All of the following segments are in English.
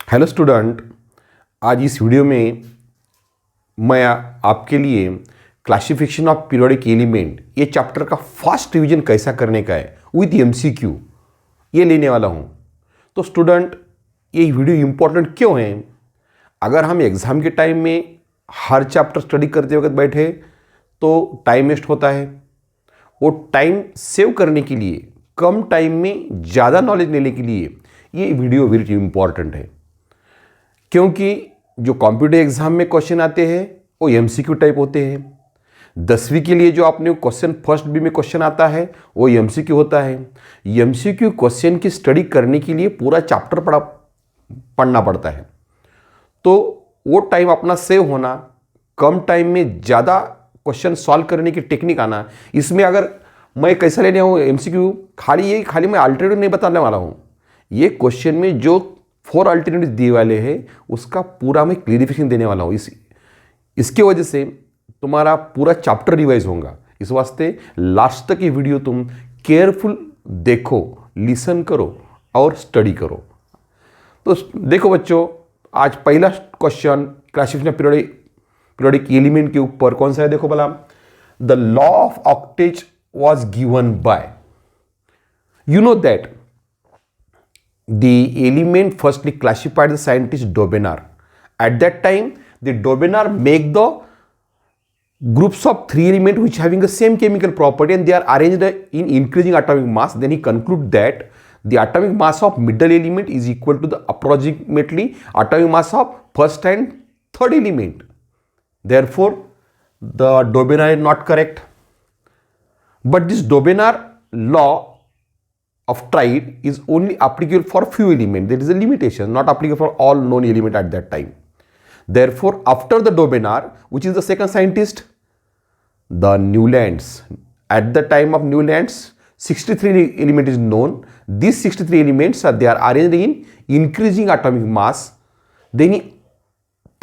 Hello student, आज इस video में मैं आपके लिए क्लासिफिकेशन ऑफ पीरियोडिक एलिमेंट ये चैप्टर का फास्ट रिवीजन कैसा करने का है विथ एमसीक्यू ये लेने वाला हूँ। तो स्टूडेंट, ये वीडियो इम्पोर्टेंट क्यों है? अगर हम एग्ज़ाम के टाइम में हर चैप्टर स्टडी करते वक्त बैठे तो टाइम वेस्ट होता है। वो टाइम सेव करने के लिए, कम टाइम में ज़्यादा नॉलेज लेने के लिए ये वीडियो वेरी इम्पॉर्टेंट है, क्योंकि जो कॉम्पिटिटिव एग्जाम में क्वेश्चन आते हैं वो एमसीक्यू टाइप होते हैं। 10वीं के लिए जो आपने क्वेश्चन फर्स्ट बी में क्वेश्चन आता है वो एमसीक्यू होता है। एमसीक्यू क्वेश्चन की स्टडी करने के लिए पूरा चैप्टर पढ़ना पड़ता है। तो वो टाइम अपना सेव होना, कम टाइम में ज़्यादा क्वेश्चन सॉल्व करने की टेक्निक आना, इसमें अगर मैं कैसा लेने आऊँ एमसीक्यू, खाली मैं अल्टरनेटिव नहीं बताने वाला हूँ। ये क्वेश्चन में जो 4 अल्टरनेटिव दिए वाले हैं उसका पूरा मैं क्लियरिफिकेशन देने वाला हूँ। इसके वजह से तुम्हारा पूरा चैप्टर रिवाइज होगा। इस वास्ते लास्ट तक ये वीडियो तुम केयरफुल देखो, लिसन करो और स्टडी करो। तो देखो बच्चों, आज पहला क्वेश्चन क्लासिफिकेशन पीरियोडिक एलिमेंट के ऊपर कौन सा है? देखो भला, the law of octaves was given by, you know that the element firstly classified the scientist Dobenar. At that time, the Dobenar make the groups of 3 elements which having the same chemical property and they are arranged in increasing atomic mass. Then he conclude that the atomic mass of middle element is equal to the approximately atomic mass of first and third element. Therefore, the Dobenar is not correct. But this Dobenar law of triad is only applicable for few elements. There is a limitation, not applicable for all known elements at that time. Therefore, after the Dobenar, which is the second scientist, the Newlands. At the time of Newlands, 63 element is known. These 63 elements they are arranged in increasing atomic mass. Then he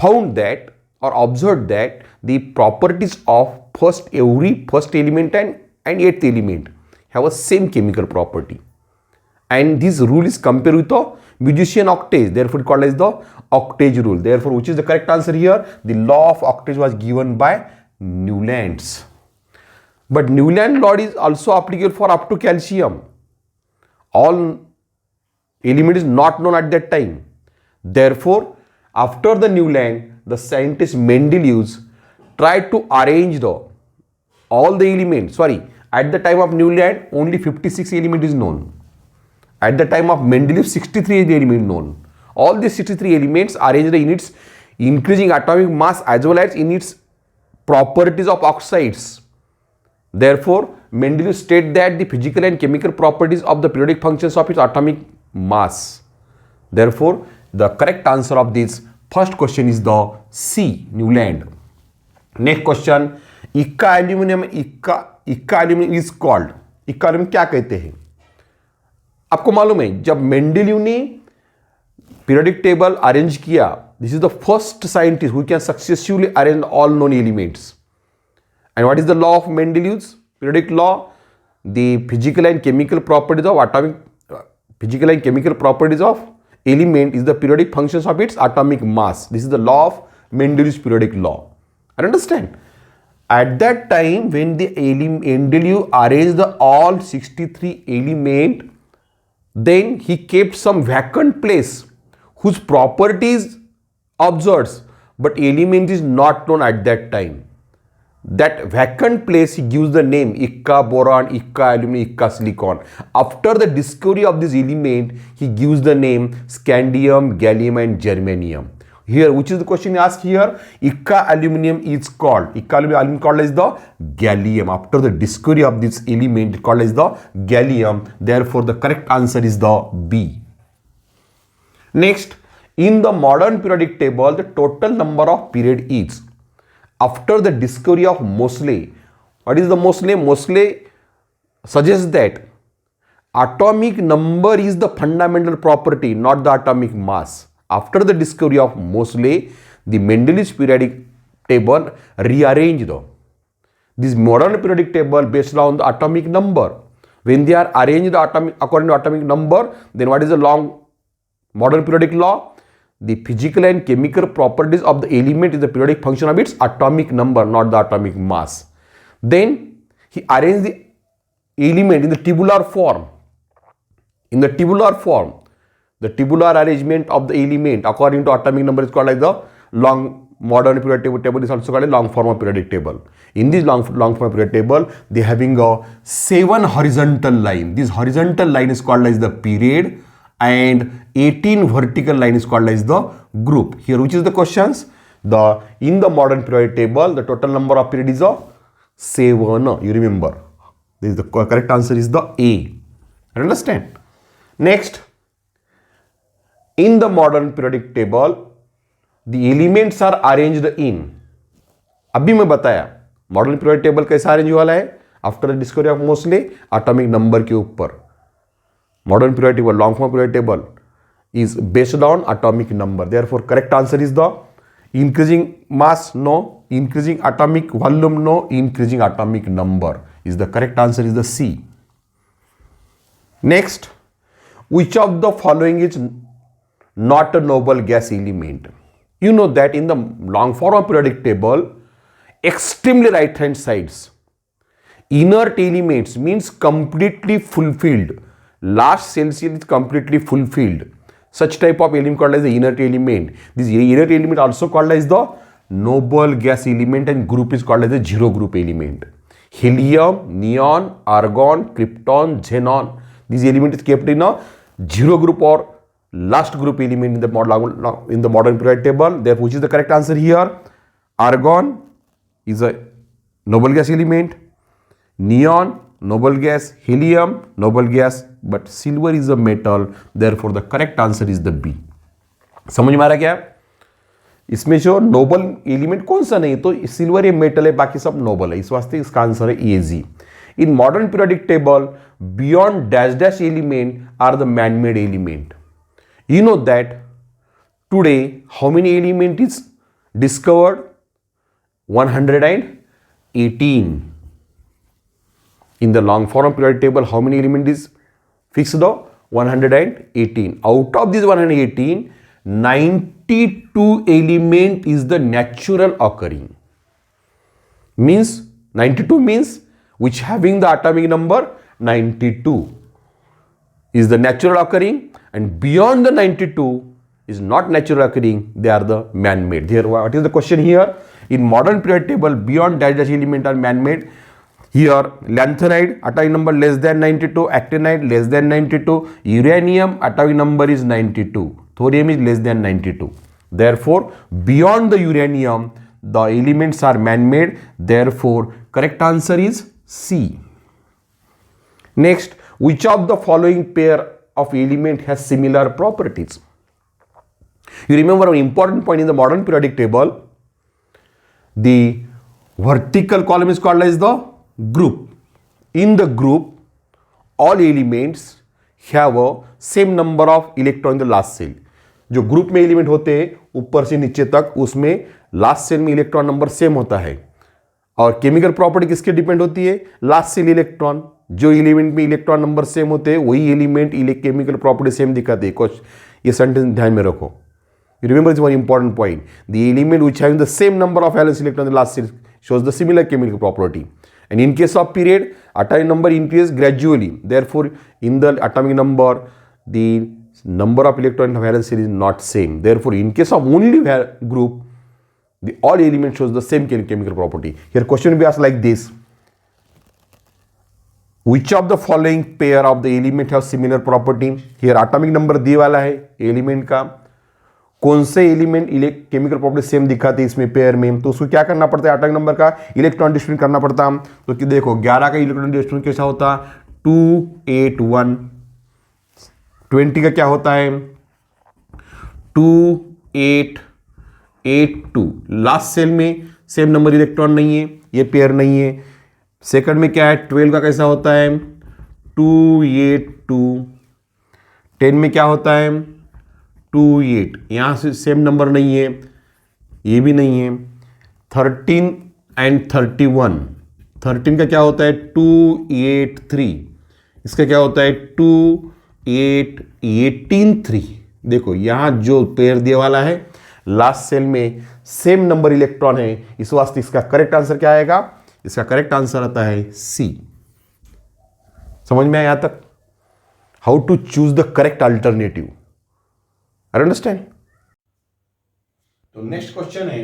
found that or observed that the properties of every first element and eighth element have a same chemical property. And this rule is compared with the Musician octave, therefore called as the octave rule. Therefore, which is the correct answer here? The law of octave was given by Newlands. But Newland law is also applicable for up to calcium. All element is not known at that time. Therefore, after the Newland, the scientist Mendeleev tried to arrange all the elements. At the time of Newland, only 56 element is known. At the time of Mendeleev, 63 is the element known. All these 63 elements are arranged in its increasing atomic mass as well as in its properties of oxides. Therefore, Mendeleev stated that the physical and chemical properties of the periodic functions of its atomic mass. Therefore, the correct answer of this first question is the C, Newland. Next question, इक्का aluminium is called, इक्का aluminium क्या कहते हैं? आपको मालूम है, जब Mendeleev ने पीरियोडिक टेबल अरेंज किया, this is the first scientist who can successfully arrange all known elements. And what is the law of Mendeleev's periodic law? The physical and chemical properties of element is the periodic functions of its atomic mass. This is the law of Mendeleev's periodic law. I understand. At that time, when the Mendeleev arranged all 63 elements, then he kept some vacant place whose properties observes, but element is not known at that time. That vacant place he gives the name Ika boron, Ika aluminum, Ika silicon. After the discovery of this element, he gives the name scandium, gallium and germanium. Here, which is the question asked here? Ika aluminum is called, Ika aluminum called as the gallium. After the discovery of this element, called as the gallium. Therefore, the correct answer is the B. Next, in the modern periodic table, the total number of period is, after the discovery of Moseley. What is the Moseley? Moseley suggests that atomic number is the fundamental property, not the atomic mass. After the discovery of Moseley, the Mendeleev's periodic table rearranged this modern periodic table based on the atomic number. When they are arranged according to atomic number, then what is the long modern periodic law? the physical and chemical properties of the element is the periodic function of its atomic number, not the atomic mass. Then he arranged the element in the tabular form. In the tabular form, the tabular arrangement of the element according to atomic number is called like the modern periodic table is also called a long form of periodic table. In this long form of periodic table, they having a 7 horizontal line. This horizontal line is called as the period and 18 vertical line is called as the group. Here, which is the questions? In the modern periodic table, the total number of period is 7. You remember. This is the correct answer is the A. Understand? Next, in the modern periodic table, the elements are arranged in. अभी मैं बताया modern period table कैसा arrange वाला है after the discovery of mostly atomic number के ऊपर. Modern period table long form period table is based on atomic number. Therefore, correct answer is the increasing mass, no. Increasing atomic volume, no. Increasing atomic number is the correct answer is the C. Next, which of the following is not a noble gas element? You know that in the long form of periodic table, extremely right hand sides, inert elements means completely fulfilled. Last cell is completely fulfilled. Such type of element called as the inert element. This inert element also called as the noble gas element and group is called as the zero group element. Helium, neon, argon, krypton, xenon. This element is kept in a zero group or last group element in the modern periodic table. Therefore, which is the correct answer here? Argon is a noble gas element. Neon, noble gas. Helium, noble gas. But silver is a metal. Therefore, the correct answer is the B. समझ में आ रहा क्या? इसमें जो Nobel element कौन सा नहीं, तो सिल्वर ये मेटल है, बाकी सब नोबल है, इस वास्ते इसका आंसर है A G. In modern periodic table beyond dash dash element are the man made element. You know that today how many element is discovered? 118. In the long form periodic table, how many element is fixed? 118. Out of this 118, 92 element is the natural occurring. Means 92 means which having the atomic number 92 is the natural occurring, and beyond the 92 is not natural occurring, they are the man-made. Here, what is the question here? In modern periodic table, beyond dash dash element are man-made. Here, lanthanide atomic number less than 92, actinide less than 92, uranium atomic number is 92, thorium is less than 92. Therefore, beyond the uranium, the elements are man-made. Therefore, correct answer is C. Next, which of the following pair of element has similar properties? You remember an important point in the modern periodic table. The vertical column is called as the group. In the group, all elements have a same number of electron in the last cell. जो group में element होते हैं ऊपर से नीचे तक, उसमें last cell में इलेक्ट्रॉन नंबर सेम होता है. और केमिकल प्रॉपर्टी किसके डिपेंड होती है? Last shell electron. जो एलिमेंट में इलेक्ट्रॉन नंबर सेम होते हैं वही एलिमेंट केमिकल प्रॉपर्टी सेम दिखाते हैं. कुछ ये सेंटेंस ध्यान में रखो. You remember this one important point. The element which having the same number of valence electrons in the last cell shows the similar chemical property. And in case of period, atomic number increases gradually. Therefore, in the atomic number, the number of electron in the valence cell is not same. Therefore, in case of only group, the all elements shows the same chemical property. Here question will be asked like this. Which of the following pair of the element have similar property? Here atomic number दिए वाला है element का. कौन से element chemical property same दिखाते हैं इसमें pair में? तो उसको क्या करना पड़ता है? एटॉमिक नंबर का इलेक्ट्रॉन डिस्ट्रीब्यूशन करना पड़ता है. तो कि देखो 11 का इलेक्ट्रॉन डिस्ट्रीब्यूशन कैसा होता? 281. 20 का क्या होता है? 2882. लास्ट सेल में सेम नंबर इलेक्ट्रॉन नहीं है, ये पेयर नहीं है. सेकंड में क्या है? 12 का कैसा होता है? 282. 10 में क्या होता है? 28. यहाँ से सेम नंबर नहीं है, ये भी नहीं है. 13 एंड 31. 13 का क्या होता है? 283. इसका क्या होता है? 28183. देखो यहां जो पेयर दिया वाला है लास्ट सेल में सेम नंबर इलेक्ट्रॉन है, इस वास्ते इसका करेक्ट आंसर क्या आएगा? इसका करेक्ट आंसर आता है सी। समझ में आया यहां तक? How to choose the correct alternative, I understand. तो नेक्स्ट क्वेश्चन है,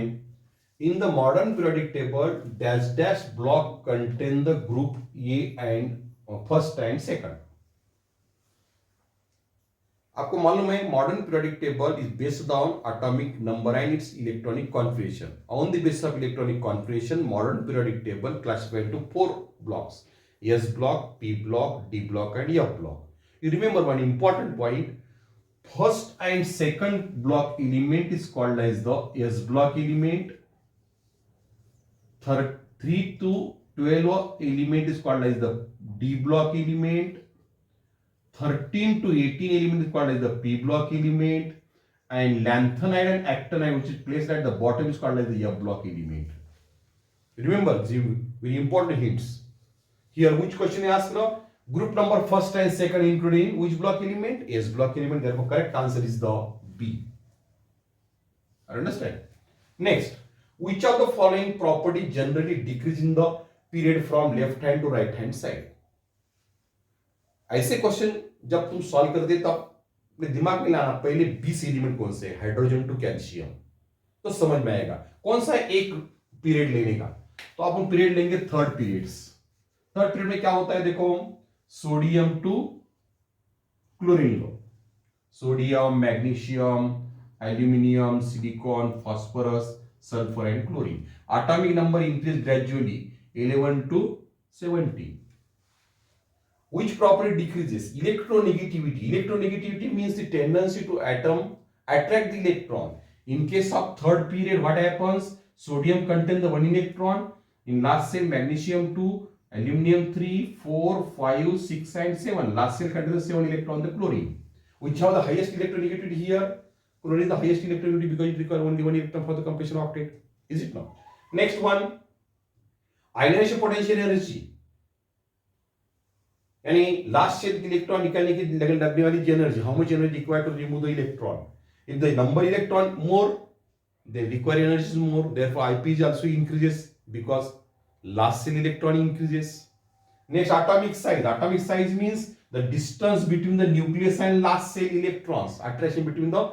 in the modern periodic table dash dash block contain the group A and first and second. आपको मालूम है modern periodic table is based on atomic number and its electronic configuration. On the basis of electronic configuration modern periodic table classified into 4 blocks: S block, P block, D block and F block. You remember one important point: first and second block element is called as the S block element. 3 to 12 element is called as the D block element. 13 to 18 element is called as the P block element, and lanthanide and actinide, which is placed at the bottom, is called as the F block element. Remember, very important hints. Here, which question is asked now? Group number first and second including which block element? S block element. Therefore, correct answer is the B. Understand? Next, which of the following property generally decrease in the period from left hand to right hand side? ऐसे question जब तुम solve कर दे तब अपने दिमाग में लाना पहले 20 एलिमेंट कौन से, हाइड्रोजन टू कैल्शियम, तो समझ में आएगा कौन सा एक पीरियड लेने का। तो आप हम पीरियड लेंगे थर्ड पीरियड्स। थर्ड पीरियड में क्या होता है देखो, सोडियम टू क्लोरीन लो, sodium, magnesium, aluminium, silicon, phosphorus, sulphur and chlorine. Atomic number increase gradually 11 to 17. Which property decreases? Electronegativity. Electronegativity means the tendency to atom attract the electron. In case of third period, what happens? Sodium contains the 1 electron. In last cell, magnesium 2, aluminum 3, 4, 5, 6 and 7. Last cell contains 7 electron, the chlorine. Which have the highest electronegativity here? Chlorine is the highest electronegativity because it requires only 1 electron for the completion of octet. Is it not? Next one, ionization potential energy. यानी last shell electron निकालने की लगने वाली energy, how much energy required to remove the electron? If the number electron more, then require energy is more, therefore IP is also increases because last cell electron increases. Next, atomic size. Atomic size means the distance between the nucleus and last cell electrons, attraction between the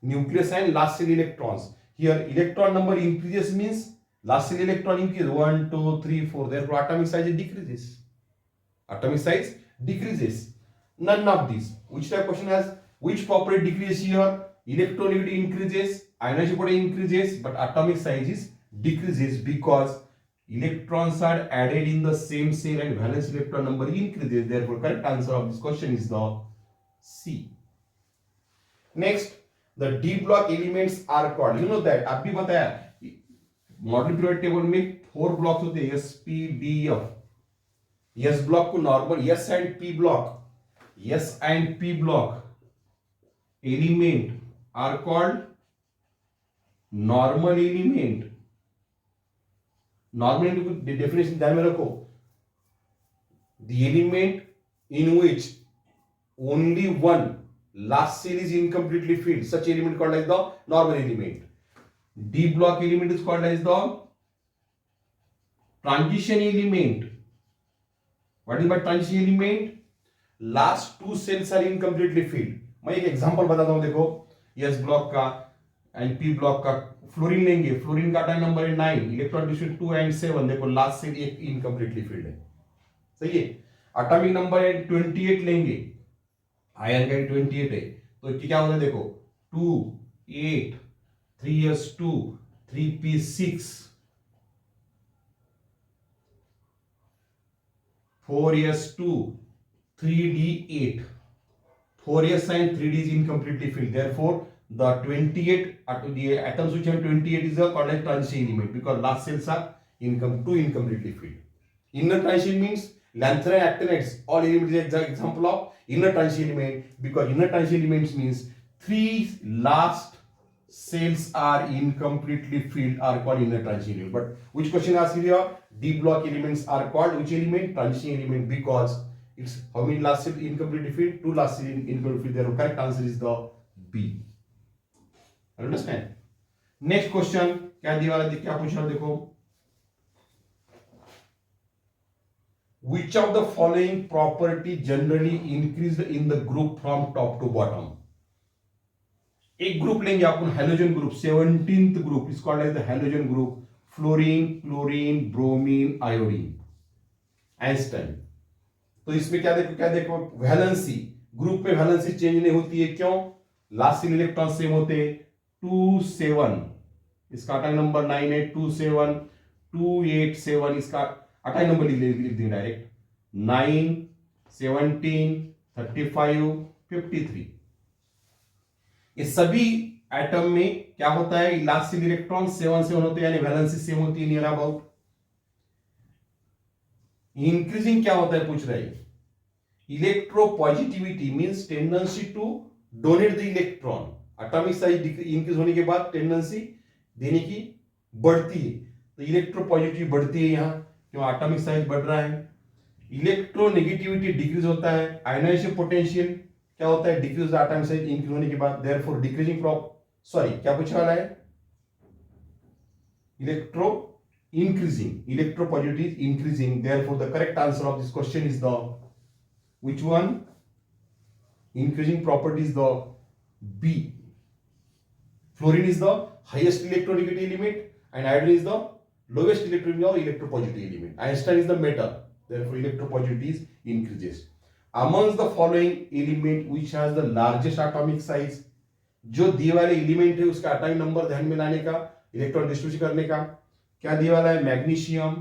nucleus and last cell electrons. Here electron number increases means last cell electron increases 1 2 3 4, therefore atomic size decreases. Atomic size decreases. None of these. Which type question has which property decreases here? Electronegativity increases, ionization potential increases, but atomic size is decreases because electrons are added in the same cell and valence electron number increases. Therefore, correct answer of this question is the C. Next, the D block elements are called. You know that आप भी बताया modern periodic table में 4 blocks होते हैं, S P D F। S block को normal, S and P block, S and P block element are called normal element. Normal element की definition ध्यान में रखो, the element in which only one last shell is incompletely filled, such element called as the normal element. D block element is called as the transition element. What is by transition element? Last 2 cells are incompletely filled. मैं एक example बताता हूं, देखो S block का and P block का fluorine लेंगे, fluorine का atomic number है 9, इलेक्ट्रॉन डिस्ट्रीब्यूशन 2 एंड 7, देखो लास्ट सेल एक इनकम्प्लीटली फिल्ड है, सही है। एटॉमिक नंबर है 28 लेंगे, आयरन का 28 है, तो क्या होगा देखो 2 8 3s2 3p6 4s2 3d8, 4s and 3d is incompletely filled, therefore the 28 the atoms which have 28 is called as transition element because last cells are incompletely filled. Inner transition means lanthanide, actinides, all elements is an example of inner transition element because inner transition elements means 3 last cells are incompletely filled are called inner transition element. But which question asked here? D block elements are called which element? Transition element because it's how many last cell incompletely filled? 2 last cell incompletely filled. Their correct answer is the B. Understand? Next question क्या दिया वाला, क्या पूछ रहा देखो, which of the following property generally increased in the group from top to bottom? एक group लेंगे अपन halogen group, 17th group is called as the halogen group, fluorine, chlorine, bromine, iodine, astatine. तो इसमें क्या देखो वैलेंसी, ग्रुप में valency change नहीं होती है, क्यों? लास्ट इलेक्ट्रॉन सेम होते, 2 7, इसका अटॉमिक नंबर 9 है, 2 7 2 8 7, इसका अटॉमिक नंबर लिख दें डायरेक्ट, 9 17 35 53। ये सभी एटम में क्या होता है, लास्ट इलेक्ट्रॉन 7 7 होते हैं, यानी वैलेंसी सेम होती है नियर अबाउट। इंक्रीजिंग क्या होता है पूछ रहे हैं, electropositivity means tendency to donate the electron. Atomic size increase होने के बाद टेंडेंसी देने की बढ़ती है, तो इलेक्ट्रोपॉजिटिविटी बढ़ती है यहां, क्यों? एटॉमिक साइज बढ़ रहा है। इलेक्ट्रोनेगेटिविटी डिक्रीज होता है, आयनाइजेशन पोटेंशियल क्या होता है, डिक्रीज एटॉमिक साइज इंक्रीज होने के बाद, देयरफॉर डिक्रीजिंग क्या पूछने वाला है, electro increasing, electropositivity is increasing, therefore the correct answer of this question is the which one? Increasing property is the B. Fluorine is the highest electronegative element and iodine is the lowest electronegative or electropositive element. Einstein is the metal, therefore electropositivity is increases. Amongst the following element which has the largest atomic size, जो दिए वाले element है उसका atomic number ध्यान में लाने का, electron distribution करने का, क्या दिया वाला है, magnesium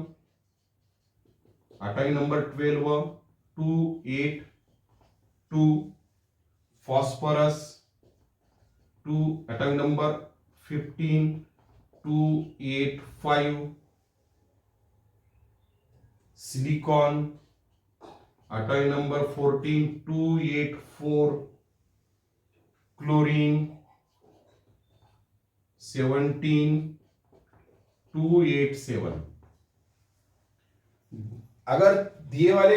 atomic number 12 2 8 2, phosphorus 2 atomic number 15 2 8 5, silicon atomic number 14 2 8 4, chlorine 17 2 8 7। अगर दिए वाले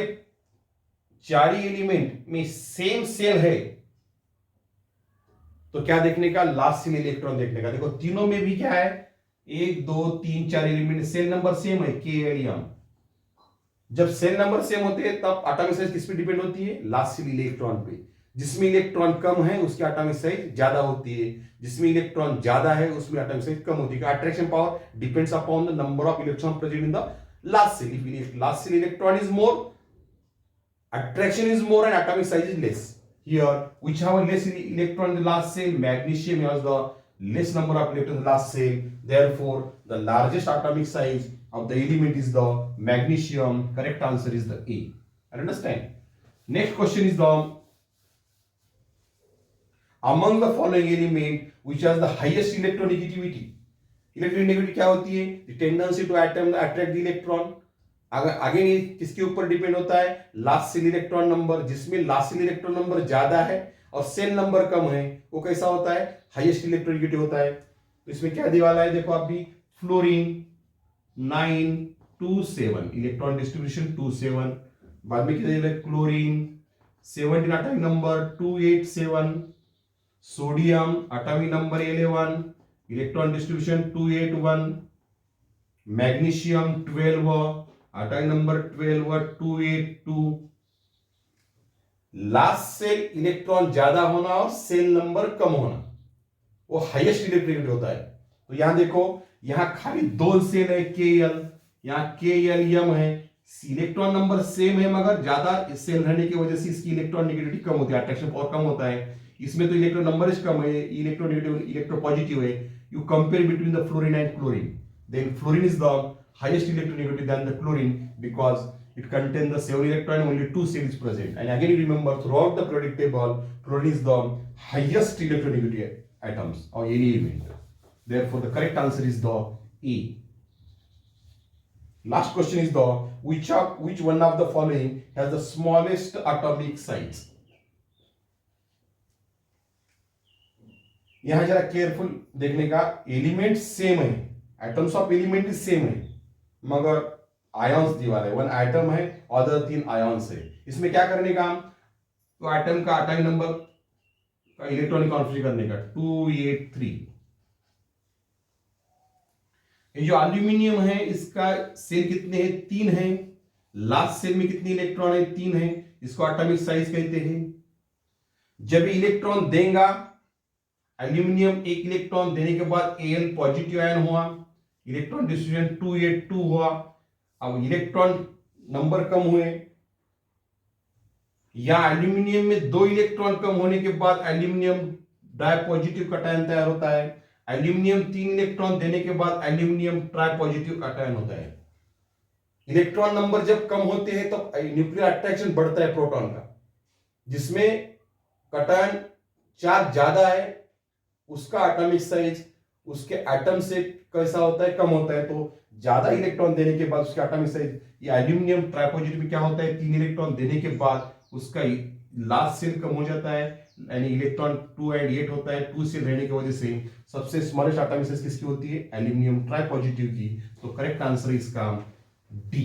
चार ही एलिमेंट में सेम सेल है तो क्या देखने का, लास्ट सेल इलेक्ट्रॉन देखने का। देखो तीनों में भी क्या है, 1 2 3 4 एलिमेंट सेल नंबर सेम है, के एल एम। जब सेल नंबर सेम होते हैं तब एटॉमिक साइज किस पे डिपेंड होती है, लास्ट सेल इलेक्ट्रॉन पे। जिसमें इलेक्ट्रॉन कम है उसकी एटॉमिक साइज ज्यादा होती है, जिसमें इलेक्ट्रॉन ज्यादा है उसमें एटॉमिक साइज कम होती है। Attraction power depends upon the number of electron present in the last shell. If last shell electron is more, attraction is more and atomic size is less. Here which have a less electron in the last cell, magnesium has the less number of electrons in the last cell, therefore the largest atomic size of the element is the magnesium. Correct answer is the A. Understand? Next question is the among the following element which has the highest electronegativity. Electronegativity क्या होती है, the tendency to atom attract the electron. आगे किसके ऊपर depend होता है, last shell electron number. जिसमें last shell electron number ज्यादा है और सेल नंबर कम है वो कैसा होता है, हाईएस्ट इलेक्ट्रोनेगेटिव होता है। तो इसमें क्या दिया वाला है देखो आप भी, फ्लोरीन 9 2 7, इलेक्ट्रॉन डिस्ट्रीब्यूशन 2 7। बाद में क्या दिया, chlorine 17 atomic number 2 8 7, sodium atomic number 11, electron distribution 2 8 1, magnesium 12 atomic number 12 2 8 2। Last shell electron ज्यादा होना और सेल नंबर कम होना वो हाईएस्ट इलेक्ट्रोनेगेटिव होता है। तो यहां देखो, यहां खाली दो सेल है के एल, यहां के एल एम है, इलेक्ट्रॉन नंबर सेम है मगर ज्यादा सेल रहने की वजह से इसकी इलेक्ट्रॉन नेगेटिविटी कम होती है, अट्रैक्शन पावर कम होता है। इसमें तो इलेक्ट्रॉन नंबर कम है, इलेक्ट्रोनेगेटिव इलेक्ट्रोपॉजिटिव है। You compare between the fluorine and chlorine, then fluorine is the highest electronegativity than the chlorine because it contains the 7 electron and only 2 cells present. And again you remember throughout the periodic table, chlorine is the highest electronegative atoms or any element. Therefore the correct answer is the A. Last question is the which one of the following has the smallest atomic size? यहां जरा careful देखने का, element same है, atoms of element same है मगर ions दिया है, 1 atom है अदर 3 आयन्स है। इसमें क्या करने का, तो एटम का एटॉमिक नंबर का इलेक्ट्रॉनिक कॉन्फ़िगरेशन करने का 283। ये जो एल्यूमिनियम है इसका सेल कितने हैं, 3 हैं। लास्ट सेल में कितने इलेक्ट्रॉन है, 3 है। इसको एटॉमिक साइज कहते हैं। जब इलेक्ट्रॉन देगा, एल्यूमिनियम एक इलेक्ट्रॉन देने के बाद Al पॉजिटिव आयन हुआ, इलेक्ट्रॉन डिस्ट्रीब्यूशन 282 हुआ। अब इलेक्ट्रॉन नंबर कम हुए, या एल्यूमिनियम में 2 इलेक्ट्रॉन कम होने के बाद एल्यूमिनियम डायपॉजिटिव कटायन तैयार होता है। एल्यूमिनियम 3 इलेक्ट्रॉन देने के बाद एल्यूमिनियम ट्राइपॉजिटिव कटायन होता है। इलेक्ट्रॉन नंबर जब कम होते हैं तो न्यूक्लियर अट्रैक्शन बढ़ता है प्रोटॉन का, जिसमें कटायन चार्ज ज्यादा है, उसका एटॉमिक साइज उसके एटम से कैसा होता है, कम होता है। तो ज्यादा इलेक्ट्रॉन देने के बाद उसका एटॉमिक साइज, ये एल्यूमिनियम ट्राइपॉजिटिव में क्या होता है, 3 इलेक्ट्रॉन देने के बाद उसका लास्ट सेल कम हो जाता है, यानी इलेक्ट्रॉन 2 एंड 8 होता है। 2 सेल रहने की वजह से सबसे स्मॉलेस्ट एटॉमिक साइज किसकी होती है, एल्यूमिनियम ट्राइपॉजिटिव की। तो करेक्ट आंसर इसका डी।